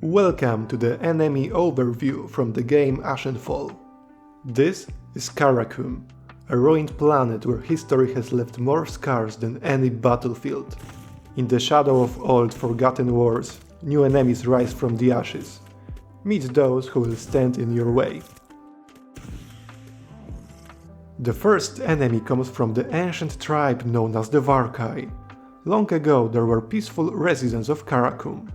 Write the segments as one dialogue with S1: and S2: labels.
S1: Welcome to the enemy overview from the game Ashenfall. This is Karakum, a ruined planet where history has left more scars than any battlefield. In the shadow of old forgotten wars, new enemies rise from the ashes. Meet those who will stand in your way. The first enemy comes from the ancient tribe known as the Varkai. Long ago there were peaceful residents of Karakum.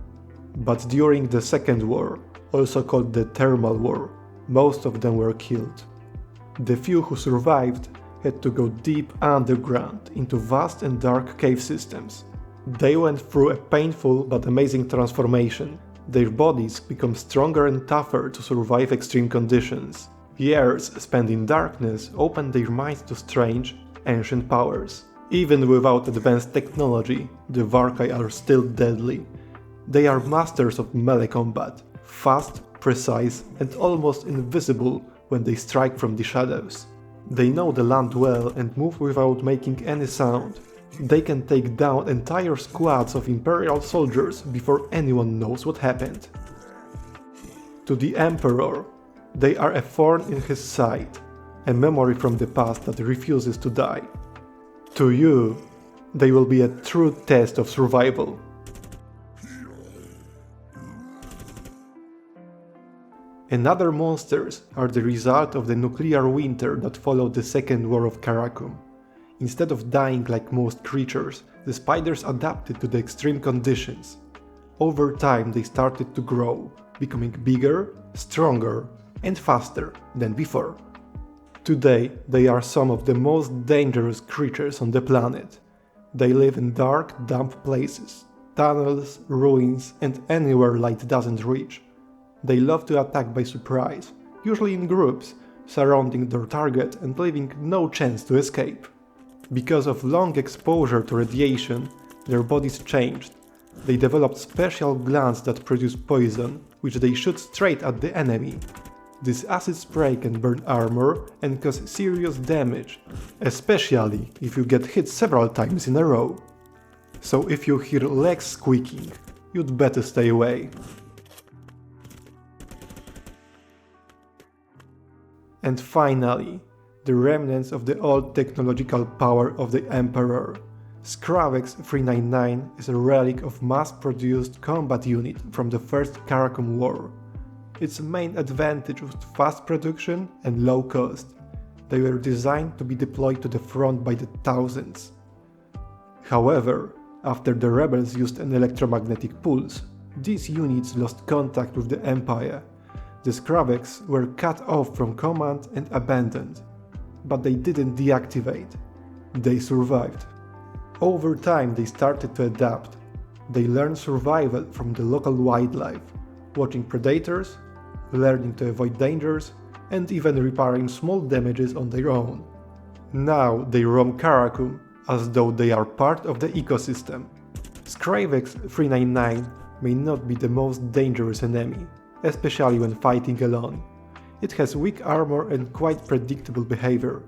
S1: But during the Second War, also called the Thermal War, most of them were killed. The few who survived had to go deep underground into vast and dark cave systems. They went through a painful but amazing transformation. Their bodies become stronger and tougher to survive extreme conditions. Years spent in darkness opened their minds to strange, ancient powers. Even without advanced technology, the Varkai are still deadly. They are masters of melee combat, fast, precise, and almost invisible when they strike from the shadows. They know the land well and move without making any sound. They can take down entire squads of Imperial soldiers before anyone knows what happened. To the Emperor, they are a thorn in his side, a memory from the past that refuses to die. To you, they will be a true test of survival. Another monsters are the result of the nuclear winter that followed the Second War of Karakum. Instead of dying like most creatures, the spiders adapted to the extreme conditions. Over time they started to grow, becoming bigger, stronger, and faster than before. Today they are some of the most dangerous creatures on the planet. They live in dark, damp places, tunnels, ruins, and anywhere light doesn't reach. They love to attack by surprise, usually in groups, surrounding their target and leaving no chance to escape. Because of long exposure to radiation, their bodies changed. They developed special glands that produce poison, which they shoot straight at the enemy. This acid spray can burn armor and cause serious damage, especially if you get hit several times in a row. So if you hear legs squeaking, you'd better stay away. And finally, the remnants of the old technological power of the Emperor. Skravex 399 is a relic of mass-produced combat unit from the First Karakum War. Its main advantage was fast production and low cost. They were designed to be deployed to the front by the thousands. However, after the rebels used an electromagnetic pulse, these units lost contact with the Empire. The Skravex were cut off from command and abandoned, but they didn't deactivate. They survived. Over time they started to adapt. They learned survival from the local wildlife, watching predators, learning to avoid dangers, and even repairing small damages on their own. Now they roam Karakum as though they are part of the ecosystem. Skravex 399 may not be the most dangerous enemy, especially when fighting alone. It has weak armor and quite predictable behavior.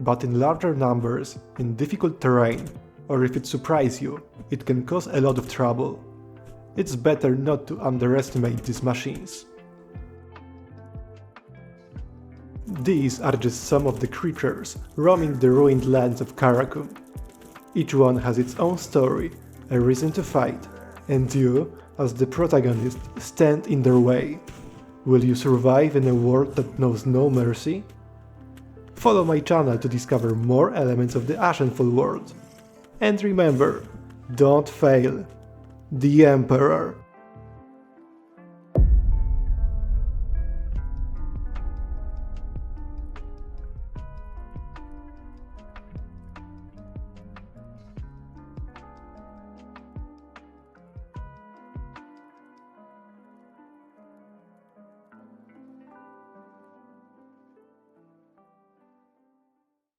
S1: But in larger numbers, in difficult terrain, or if it surprises you, it can cause a lot of trouble. It's better not to underestimate these machines. These are just some of the creatures roaming the ruined lands of Karakum. Each one has its own story, a reason to fight, and you, as the protagonist, stand in their way. Will you survive in a world that knows no mercy? Follow my channel to discover more elements of the Ashenfall world. And remember, don't fail. The Emperor